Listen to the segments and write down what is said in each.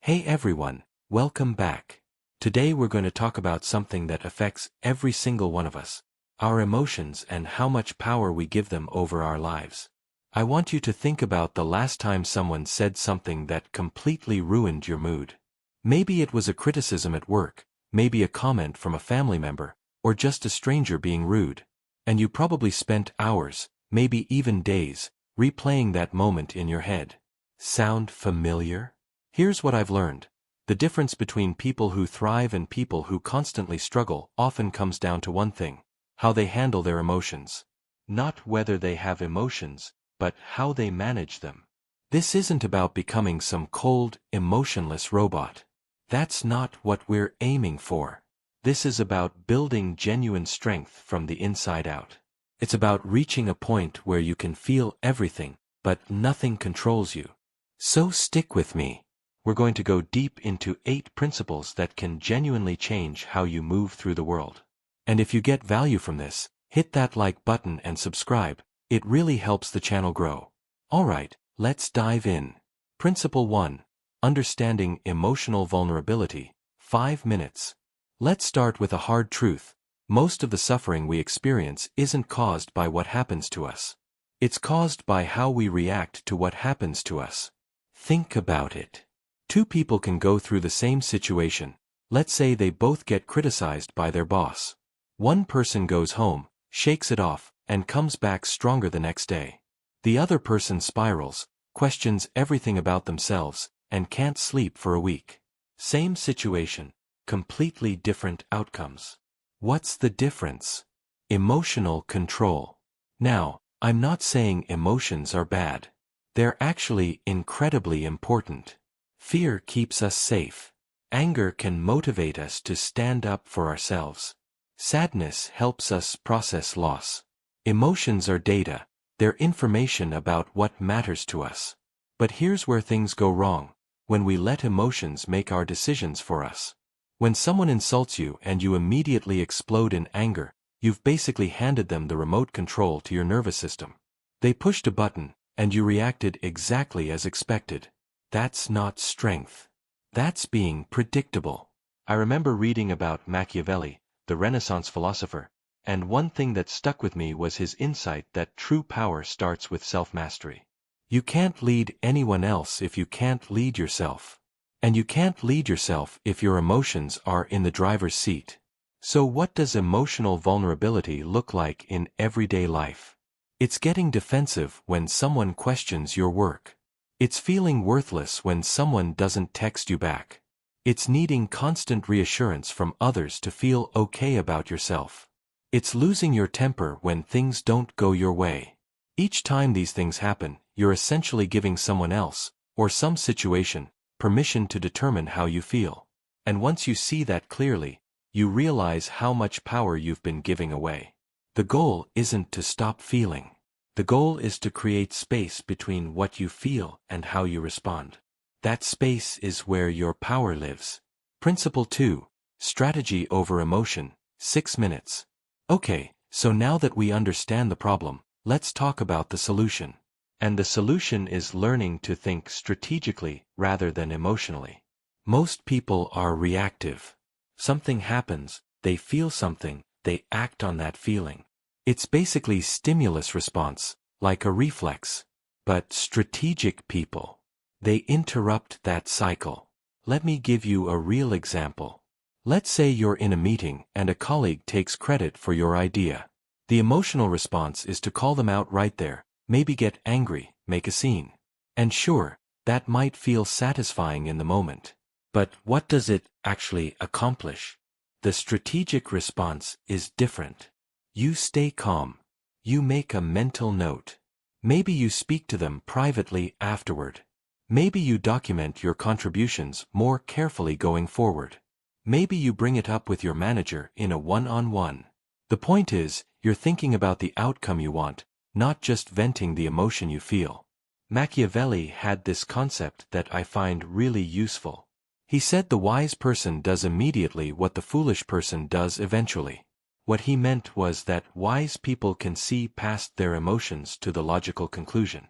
Hey everyone, welcome back. Today we're going to talk about something that affects every single one of us, our emotions and how much power we give them over our lives. I want you to think about the last time someone said something that completely ruined your mood. Maybe it was a criticism at work, maybe a comment from a family member, or just a stranger being rude. And you probably spent hours, maybe even days, replaying that moment in your head. Sound familiar? Here's what I've learned. The difference between people who thrive and people who constantly struggle often comes down to one thing: how they handle their emotions. Not whether they have emotions, but how they manage them. This isn't about becoming some cold, emotionless robot. That's not what we're aiming for. This is about building genuine strength from the inside out. It's about reaching a point where you can feel everything, but nothing controls you. So stick with me. We're going to go deep into 8 principles that can genuinely change how you move through the world. And if you get value from this, hit that like button and subscribe. It really helps the channel grow. Alright, let's dive in. Principle 1. Understanding emotional vulnerability. 5 minutes. Let's start with a hard truth. Most of the suffering we experience isn't caused by what happens to us. It's caused by how we react to what happens to us. Think about it. 2 people can go through the same situation. Let's say they both get criticized by their boss. One person goes home, shakes it off, and comes back stronger the next day. The other person spirals, questions everything about themselves, and can't sleep for a week. Same situation, completely different outcomes. What's the difference? Emotional control. Now, I'm not saying emotions are bad. They're actually incredibly important. Fear keeps us safe. Anger can motivate us to stand up for ourselves. Sadness helps us process loss. Emotions are data. They're information about what matters to us. But here's where things go wrong: when we let emotions make our decisions for us. When someone insults you and you immediately explode in anger, you've basically handed them the remote control to your nervous system. They pushed a button, and you reacted exactly as expected. That's not strength. That's being predictable. I remember reading about Machiavelli, the Renaissance philosopher, and one thing that stuck with me was his insight that true power starts with self-mastery. You can't lead anyone else if you can't lead yourself. And you can't lead yourself if your emotions are in the driver's seat. So what does emotional vulnerability look like in everyday life? It's getting defensive when someone questions your work. It's feeling worthless when someone doesn't text you back. It's needing constant reassurance from others to feel okay about yourself. It's losing your temper when things don't go your way. Each time these things happen, you're essentially giving someone else, or some situation, permission to determine how you feel. And once you see that clearly, you realize how much power you've been giving away. The goal isn't to stop feeling. The goal is to create space between what you feel and how you respond. That space is where your power lives. Principle 2. Strategy over emotion. 6 minutes. Okay, so now that we understand the problem, let's talk about the solution. And the solution is learning to think strategically rather than emotionally. Most people are reactive. Something happens, they feel something, they act on that feeling. It's basically stimulus response, like a reflex. But strategic people, they interrupt that cycle. Let me give you a real example. Let's say you're in a meeting and a colleague takes credit for your idea. The emotional response is to call them out right there, maybe get angry, make a scene. And sure, that might feel satisfying in the moment. But what does it actually accomplish? The strategic response is different. You stay calm. You make a mental note. Maybe you speak to them privately afterward. Maybe you document your contributions more carefully going forward. Maybe you bring it up with your manager in a one-on-one. The point is, you're thinking about the outcome you want, not just venting the emotion you feel. Machiavelli had this concept that I find really useful. He said the wise person does immediately what the foolish person does eventually. What he meant was that wise people can see past their emotions to the logical conclusion.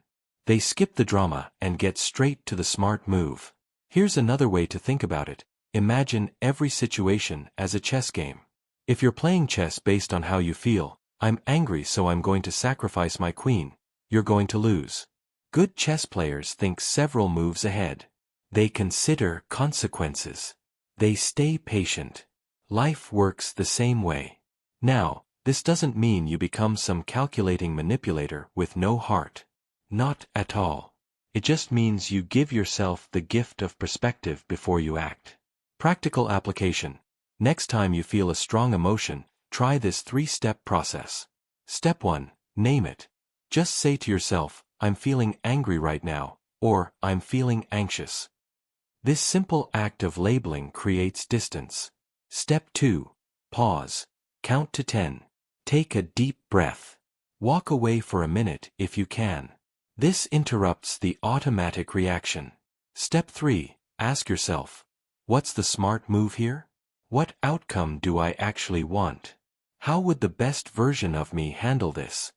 They skip the drama and get straight to the smart move. Here's another way to think about it. Imagine every situation as a chess game. If you're playing chess based on how you feel, I'm angry so I'm going to sacrifice my queen, you're going to lose. Good chess players think several moves ahead. They consider consequences. They stay patient. Life works the same way. Now, this doesn't mean you become some calculating manipulator with no heart. Not at all. It just means you give yourself the gift of perspective before you act. Practical application. Next time you feel a strong emotion, try this 3-step process. Step 1. Name it. Just say to yourself, I'm feeling angry right now, or I'm feeling anxious. This simple act of labeling creates distance. Step 2. Pause. Count to 10. Take a deep breath. Walk away for a minute if you can. This interrupts the automatic reaction. Step 3. Ask yourself, what's the smart move here? What outcome do I actually want? How would the best version of me handle this?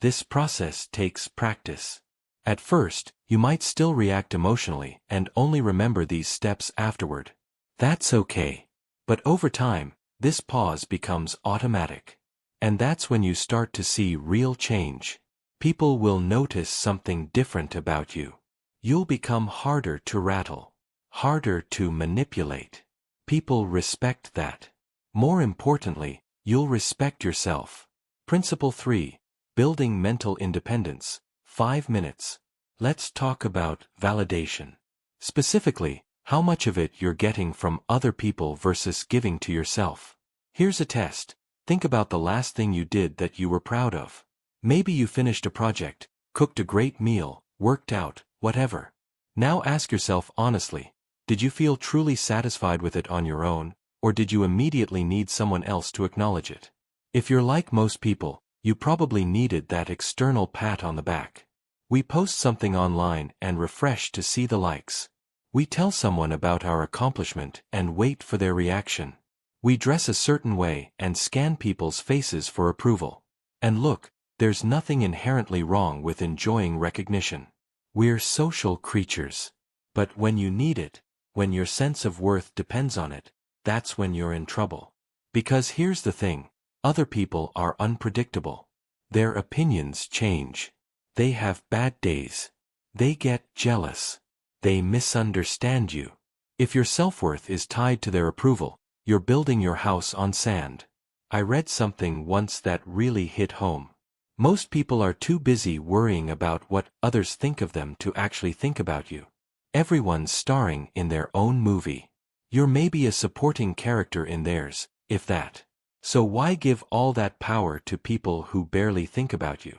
This process takes practice. At first, you might still react emotionally and only remember these steps afterward. That's okay. But over time, this pause becomes automatic. And that's when you start to see real change. People will notice something different about you. You'll become harder to rattle, harder to manipulate. People respect that. More importantly, you'll respect yourself. Principle 3. Building mental independence. 5 minutes. Let's talk about validation. Specifically, how much of it you're getting from other people versus giving to yourself. Here's a test. Think about the last thing you did that you were proud of. Maybe you finished a project, cooked a great meal, worked out, whatever. Now ask yourself honestly, did you feel truly satisfied with it on your own, or did you immediately need someone else to acknowledge it? If you're like most people, you probably needed that external pat on the back. We post something online and refresh to see the likes. We tell someone about our accomplishment and wait for their reaction. We dress a certain way and scan people's faces for approval. And look, there's nothing inherently wrong with enjoying recognition. We're social creatures. But when you need it, when your sense of worth depends on it, that's when you're in trouble. Because here's the thing, other people are unpredictable. Their opinions change. They have bad days. They get jealous. They misunderstand you. If your self-worth is tied to their approval, you're building your house on sand. I read something once that really hit home. Most people are too busy worrying about what others think of them to actually think about you. Everyone's starring in their own movie. You're maybe a supporting character in theirs, if that. So why give all that power to people who barely think about you?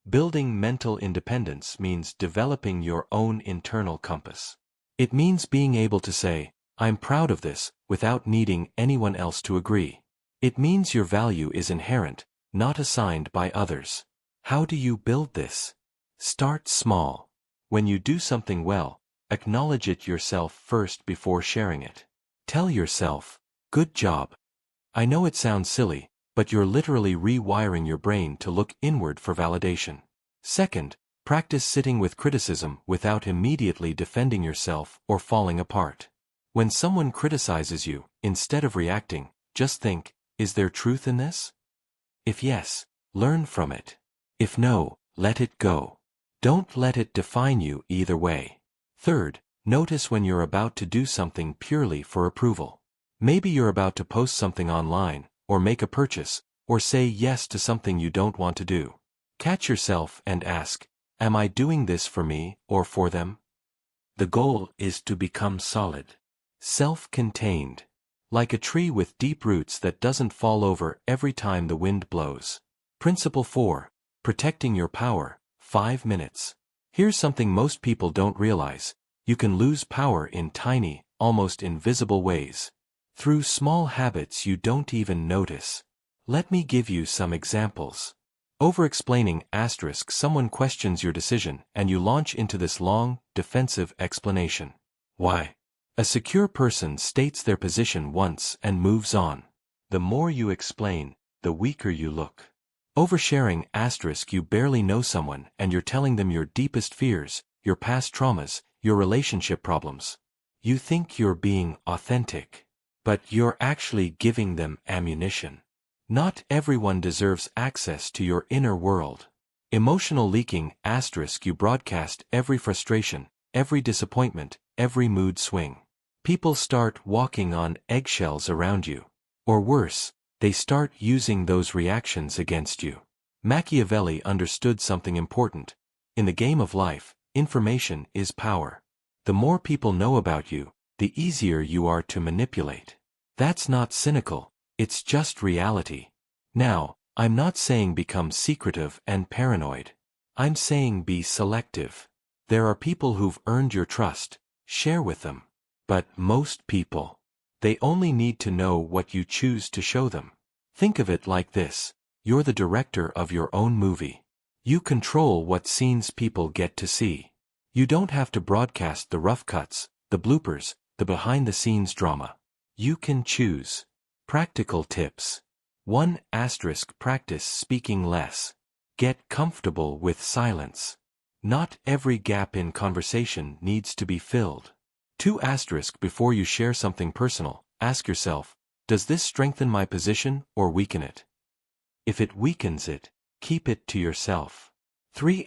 Building mental independence means developing your own internal compass. It means being able to say, I'm proud of this, without needing anyone else to agree. It means your value is inherent, not assigned by others. How do you build this? Start small. When you do something well, acknowledge it yourself first before sharing it. Tell yourself, good job. I know it sounds silly, but you're literally rewiring your brain to look inward for validation. Second, practice sitting with criticism without immediately defending yourself or falling apart. When someone criticizes you, instead of reacting, just think, is there truth in this? If yes, learn from it. If no, let it go. Don't let it define you either way. Third, notice when you're about to do something purely for approval. Maybe you're about to post something online, or make a purchase, or say yes to something you don't want to do. Catch yourself and ask, am I doing this for me or for them? The goal is to become solid. Self-contained. Like a tree with deep roots that doesn't fall over every time the wind blows. Principle 4. Protecting your power. 5 minutes. Here's something most people don't realize. You can lose power in tiny, almost invisible ways. Through small habits you don't even notice. Let me give you some examples. Over-explaining *, someone questions your decision and you launch into this long, defensive explanation. Why? A secure person states their position once and moves on. The more you explain, the weaker you look. Oversharing *, you barely know someone and you're telling them your deepest fears, your past traumas, your relationship problems. You think you're being authentic, but you're actually giving them ammunition. Not everyone deserves access to your inner world. Emotional leaking *, you broadcast every frustration, every disappointment, every mood swing. People start walking on eggshells around you. Or worse, they start using those reactions against you. Machiavelli understood something important. In the game of life, information is power. The more people know about you, the easier you are to manipulate. That's not cynical, it's just reality. Now, I'm not saying become secretive and paranoid. I'm saying be selective. There are people who've earned your trust, share with them. But most people, they only need to know what you choose to show them. Think of it like this: you're the director of your own movie. You control what scenes people get to see. You don't have to broadcast the rough cuts, the bloopers, the behind-the-scenes drama. You can choose. Practical tips. 1. Practice speaking less. Get comfortable with silence. Not every gap in conversation needs to be filled. 2. Before you share something personal, ask yourself, does this strengthen my position or weaken it? If it weakens it, keep it to yourself. 3.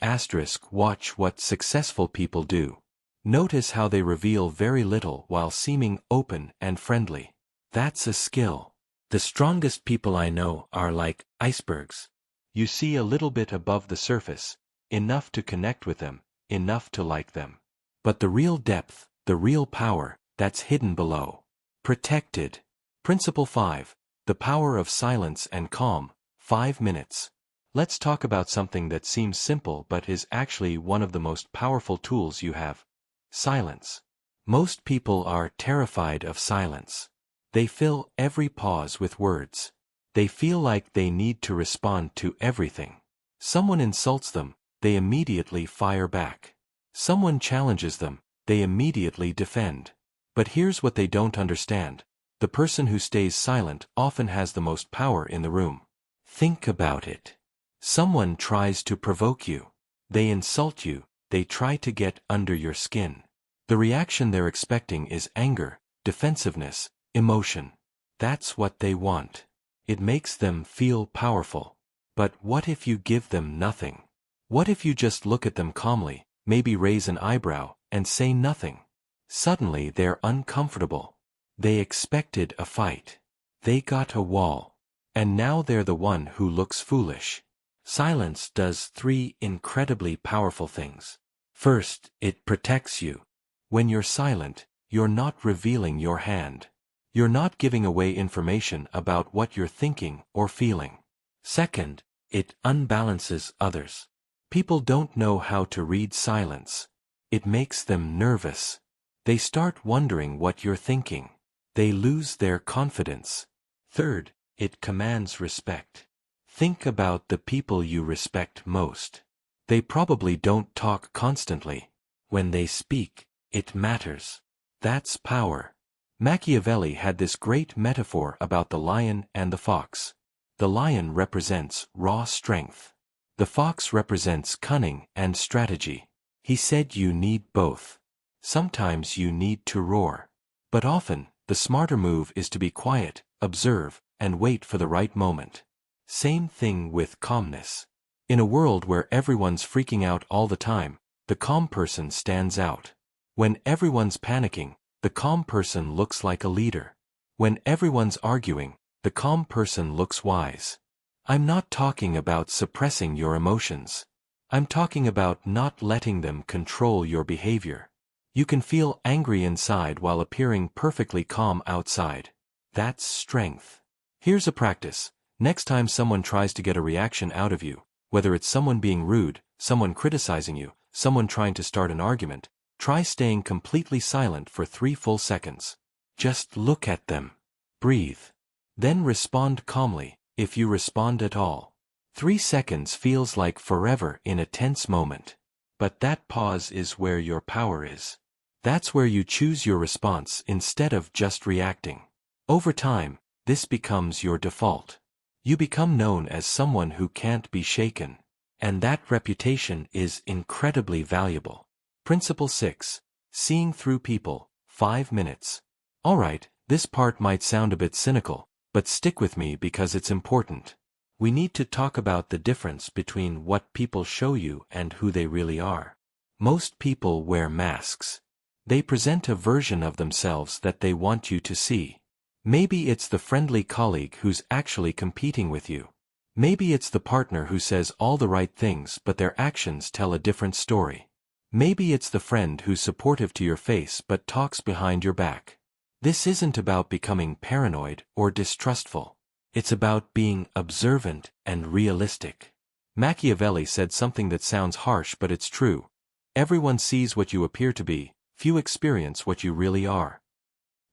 Watch what successful people do. Notice how they reveal very little while seeming open and friendly. That's a skill. The strongest people I know are like icebergs. You see a little bit above the surface, enough to connect with them, enough to like them. But the real depth, the real power, that's hidden below. Protected. Principle 5. The power of silence and calm. 5 minutes. Let's talk about something that seems simple but is actually one of the most powerful tools you have. Silence. Most people are terrified of silence. They fill every pause with words. They feel like they need to respond to everything. Someone insults them, they immediately fire back. Someone challenges them, they immediately defend. But here's what they don't understand. The person who stays silent often has the most power in the room. Think about it. Someone tries to provoke you. They insult you, they try to get under your skin. The reaction they're expecting is anger, defensiveness, emotion. That's what they want. It makes them feel powerful. But what if you give them nothing? What if you just look at them calmly, maybe raise an eyebrow, and say nothing? Suddenly they're uncomfortable. They expected a fight. They got a wall. And now they're the one who looks foolish. Silence does 3 incredibly powerful things. First, it protects you. When you're silent, you're not revealing your hand. You're not giving away information about what you're thinking or feeling. Second, it unbalances others. People don't know how to read silence. It makes them nervous. They start wondering what you're thinking. They lose their confidence. Third, it commands respect. Think about the people you respect most. They probably don't talk constantly. When they speak, it matters. That's power. Machiavelli had this great metaphor about the lion and the fox. The lion represents raw strength. The fox represents cunning and strategy. He said you need both. Sometimes you need to roar. But often, the smarter move is to be quiet, observe, and wait for the right moment. Same thing with calmness. In a world where everyone's freaking out all the time, the calm person stands out. When everyone's panicking, the calm person looks like a leader. When everyone's arguing, the calm person looks wise. I'm not talking about suppressing your emotions. I'm talking about not letting them control your behavior. You can feel angry inside while appearing perfectly calm outside. That's strength. Here's a practice. Next time someone tries to get a reaction out of you, whether it's someone being rude, someone criticizing you, someone trying to start an argument, try staying completely silent for 3 full seconds. Just look at them. Breathe. Then respond calmly, if you respond at all. 3 seconds feels like forever in a tense moment. But that pause is where your power is. That's where you choose your response instead of just reacting. Over time, this becomes your default. You become known as someone who can't be shaken. And that reputation is incredibly valuable. Principle 6. Seeing through people. 5 minutes. Alright, this part might sound a bit cynical, but stick with me because it's important. We need to talk about the difference between what people show you and who they really are. Most people wear masks. They present a version of themselves that they want you to see. Maybe it's the friendly colleague who's actually competing with you. Maybe it's the partner who says all the right things but their actions tell a different story. Maybe it's the friend who's supportive to your face but talks behind your back. This isn't about becoming paranoid or distrustful. It's about being observant and realistic. Machiavelli said something that sounds harsh but it's true. Everyone sees what you appear to be, few experience what you really are.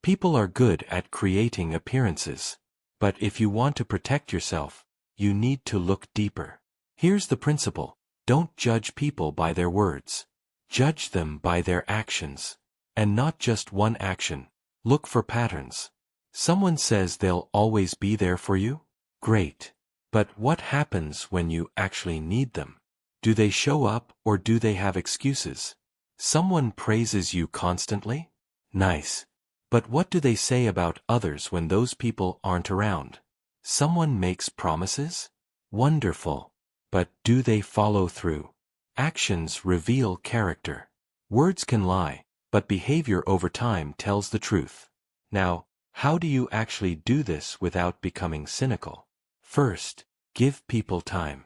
People are good at creating appearances. But if you want to protect yourself, you need to look deeper. Here's the principle: don't judge people by their words. Judge them by their actions. And not just one action. Look for patterns. Someone says they'll always be there for you? Great. But what happens when you actually need them? Do they show up or do they have excuses? Someone praises you constantly? Nice. But what do they say about others when those people aren't around? Someone makes promises? Wonderful. But do they follow through? Actions reveal character. Words can lie, but behavior over time tells the truth. Now, how do you actually do this without becoming cynical? First, give people time.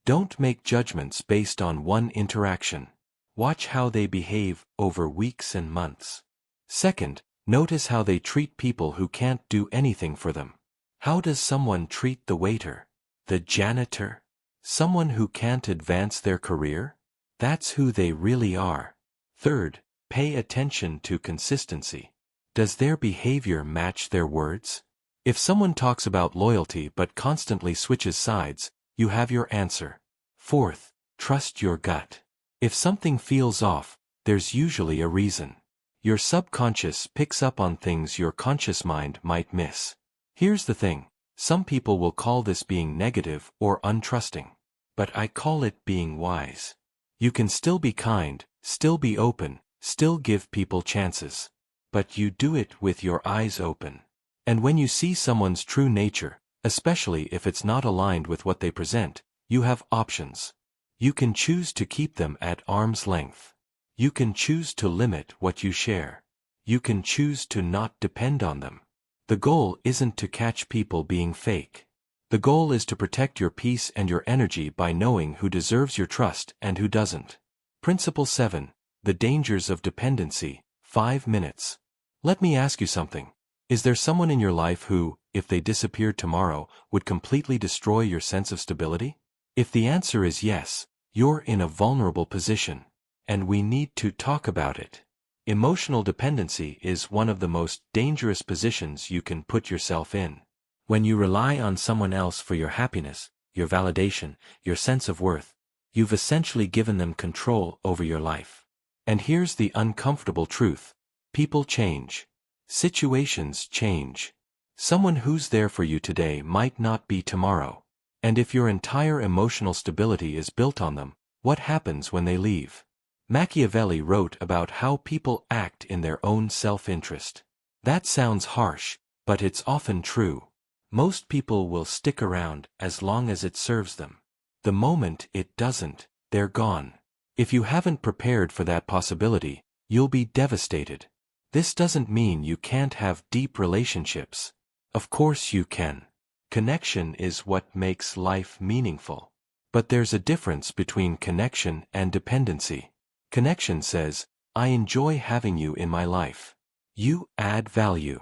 Don't make judgments based on one interaction. Watch how they behave over weeks and months. Second, notice how they treat people who can't do anything for them. How does someone treat the waiter? The janitor? Someone who can't advance their career? That's who they really are. Third, pay attention to consistency. Does their behavior match their words? If someone talks about loyalty but constantly switches sides, you have your answer. Fourth, trust your gut. If something feels off, there's usually a reason. Your subconscious picks up on things your conscious mind might miss. Here's the thing, some people will call this being negative or untrusting. But I call it being wise. You can still be kind, still be open, still give people chances. But you do it with your eyes open. And when you see someone's true nature, especially if it's not aligned with what they present, you have options. You can choose to keep them at arm's length. You can choose to limit what you share. You can choose to not depend on them. The goal isn't to catch people being fake. The goal is to protect your peace and your energy by knowing who deserves your trust and who doesn't. Principle 7. The dangers of dependency. 5 minutes. Let me ask you something. Is there someone in your life who, if they disappeared tomorrow, would completely destroy your sense of stability? If the answer is yes, you're in a vulnerable position. And we need to talk about it. Emotional dependency is one of the most dangerous positions you can put yourself in. When you rely on someone else for your happiness, your validation, your sense of worth, you've essentially given them control over your life. And here's the uncomfortable truth. People change. Situations change. Someone who's there for you today might not be tomorrow. And if your entire emotional stability is built on them, what happens when they leave? Machiavelli wrote about how people act in their own self-interest. That sounds harsh, but it's often true. Most people will stick around as long as it serves them. The moment it doesn't, they're gone. If you haven't prepared for that possibility, you'll be devastated. This doesn't mean you can't have deep relationships. Of course you can. Connection is what makes life meaningful. But there's a difference between connection and dependency. Connection says, I enjoy having you in my life. You add value.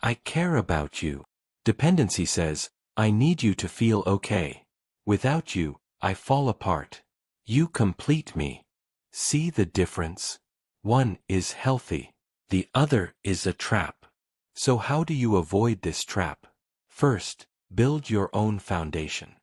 I care about you. Dependency says, I need you to feel okay. Without you, I fall apart. You complete me. See the difference? One is healthy. The other is a trap. So how do you avoid this trap? First, build your own foundation.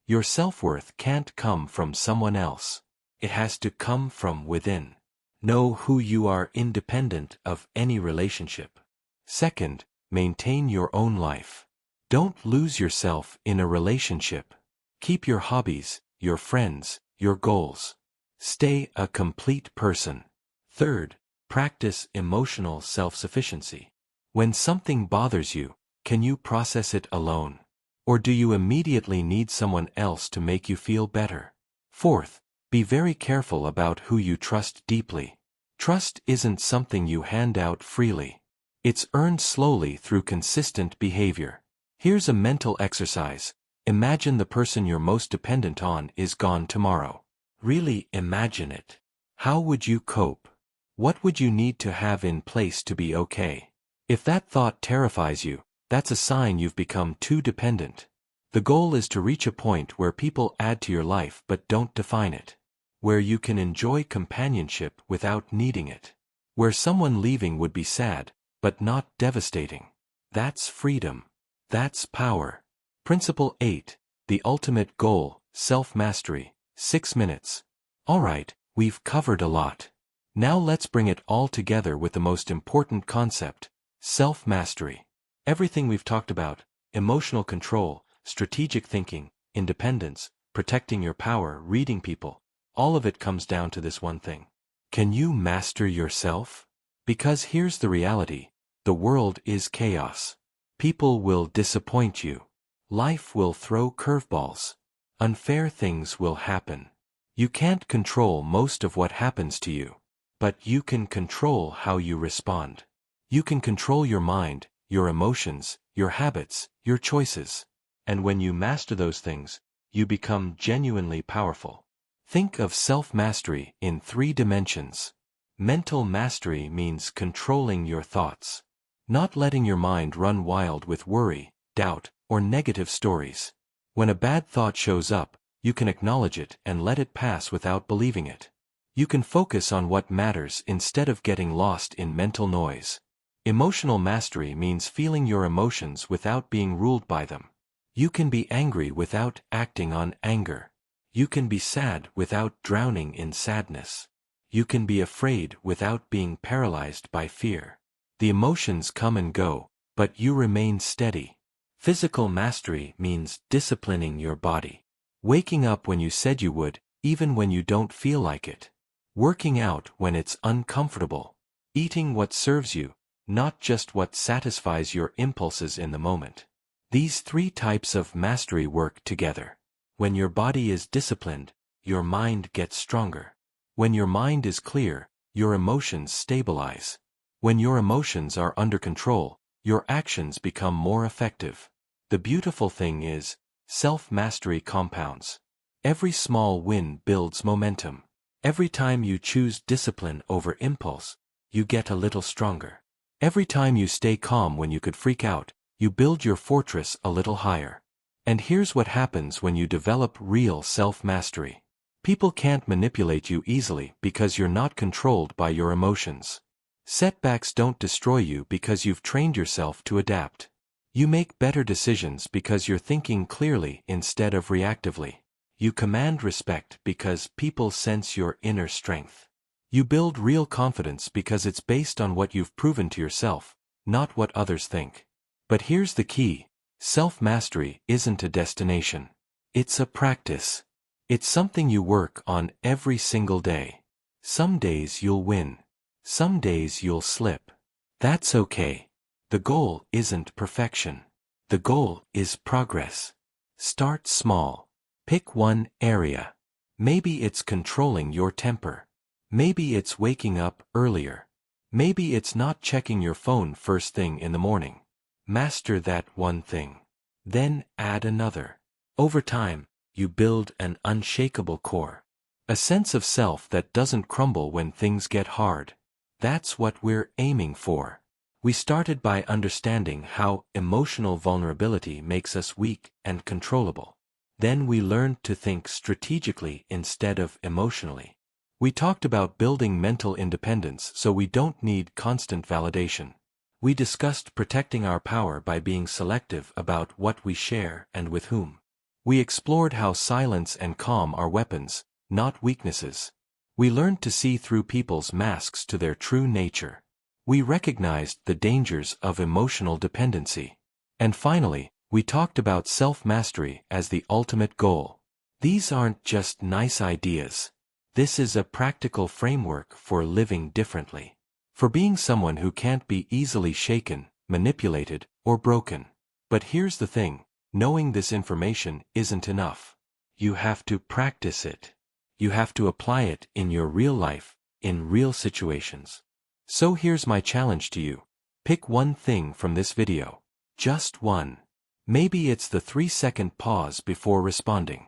Your self-worth can't come from someone else. It has to come from within. Know who you are independent of any relationship. Second, maintain your own life. Don't lose yourself in a relationship. Keep your hobbies, your friends, your goals. Stay a complete person. Third, Practice emotional self-sufficiency. When something bothers you, can you process it alone? Or do you immediately need someone else to make you feel better? Fourth, be very careful about who you trust deeply. Trust isn't something you hand out freely. It's earned slowly through consistent behavior. Here's a mental exercise. Imagine the person you're most dependent on is gone tomorrow. Really imagine it. How would you cope? What would you need to have in place to be okay? If that thought terrifies you, that's a sign you've become too dependent. The goal is to reach a point where people add to your life but don't define it. Where you can enjoy companionship without needing it. Where someone leaving would be sad, but not devastating. That's freedom. That's power. Principle 8. The ultimate goal, self-mastery. 6 minutes. Alright, we've covered a lot. Now let's bring it all together with the most important concept, self-mastery. Everything we've talked about, emotional control, strategic thinking, independence, protecting your power, reading people, all of it comes down to this one thing. Can you master yourself? Because here's the reality, the world is chaos. People will disappoint you. Life will throw curveballs. Unfair things will happen. You can't control most of what happens to you. But you can control how you respond. You can control your mind, your emotions, your habits, your choices. And when you master those things, you become genuinely powerful. Think of self-mastery in 3 dimensions. Mental mastery means controlling your thoughts. Not letting your mind run wild with worry, doubt, or negative stories. When a bad thought shows up, you can acknowledge it and let it pass without believing it. You can focus on what matters instead of getting lost in mental noise. Emotional mastery means feeling your emotions without being ruled by them. You can be angry without acting on anger. You can be sad without drowning in sadness. You can be afraid without being paralyzed by fear. The emotions come and go, but you remain steady. Physical mastery means disciplining your body. Waking up when you said you would, even when you don't feel like it. Working out when it's uncomfortable. Eating what serves you, not just what satisfies your impulses in the moment. These 3 types of mastery work together. When your body is disciplined, your mind gets stronger. When your mind is clear, your emotions stabilize. When your emotions are under control, your actions become more effective. The beautiful thing is, self-mastery compounds. Every small win builds momentum. Every time you choose discipline over impulse, you get a little stronger. Every time you stay calm when you could freak out, you build your fortress a little higher. And here's what happens when you develop real self-mastery. People can't manipulate you easily because you're not controlled by your emotions. Setbacks don't destroy you because you've trained yourself to adapt. You make better decisions because you're thinking clearly instead of reactively. You command respect because people sense your inner strength. You build real confidence because it's based on what you've proven to yourself, not what others think. But here's the key, self-mastery isn't a destination. It's a practice. It's something you work on every single day. Some days you'll win. Some days you'll slip. That's okay. The goal isn't perfection. The goal is progress. Start small. Pick one area. Maybe it's controlling your temper. Maybe it's waking up earlier. Maybe it's not checking your phone first thing in the morning. Master that one thing. Then add another. Over time, you build an unshakable core. A sense of self that doesn't crumble when things get hard. That's what we're aiming for. We started by understanding how emotional vulnerability makes us weak and controllable. Then we learned to think strategically instead of emotionally. We talked about building mental independence so we don't need constant validation. We discussed protecting our power by being selective about what we share and with whom. We explored how silence and calm are weapons, not weaknesses. We learned to see through people's masks to their true nature. We recognized the dangers of emotional dependency. And finally, we talked about self-mastery as the ultimate goal. These aren't just nice ideas. This is a practical framework for living differently. For being someone who can't be easily shaken, manipulated, or broken. But here's the thing, knowing this information isn't enough. You have to practice it. You have to apply it in your real life, in real situations. So here's my challenge to you. Pick one thing from this video. Just one. Maybe it's the 3-second pause before responding.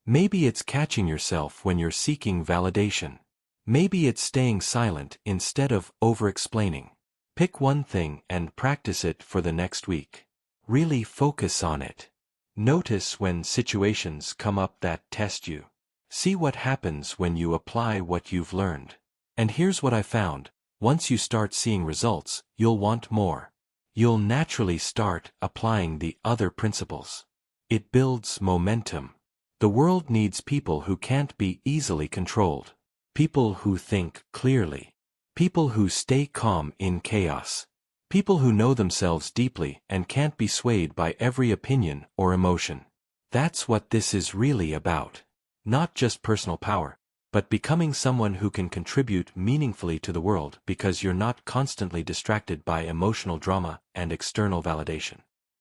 Maybe it's catching yourself when you're seeking validation. Maybe it's staying silent instead of over-explaining. Pick one thing and practice it for the next week. Really focus on it. Notice when situations come up that test you. See what happens when you apply what you've learned. And here's what I found. Once you start seeing results, you'll want more. You'll naturally start applying the other principles. It builds momentum. The world needs people who can't be easily controlled. People who think clearly. People who stay calm in chaos. People who know themselves deeply and can't be swayed by every opinion or emotion. That's what this is really about. Not just personal power, but becoming someone who can contribute meaningfully to the world because you're not constantly distracted by emotional drama and external validation.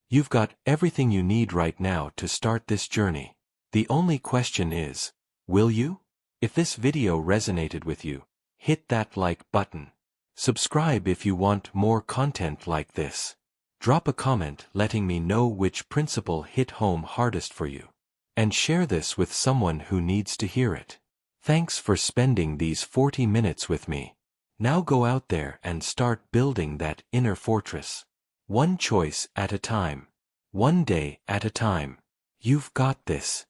You've got everything you need right now to start this journey. The only question is, will you? If this video resonated with you, hit that like button. Subscribe if you want more content like this. Drop a comment letting me know which principle hit home hardest for you. And share this with someone who needs to hear it. Thanks for spending these 40 minutes with me. Now go out there and start building that inner fortress. One choice at a time. One day at a time. You've got this.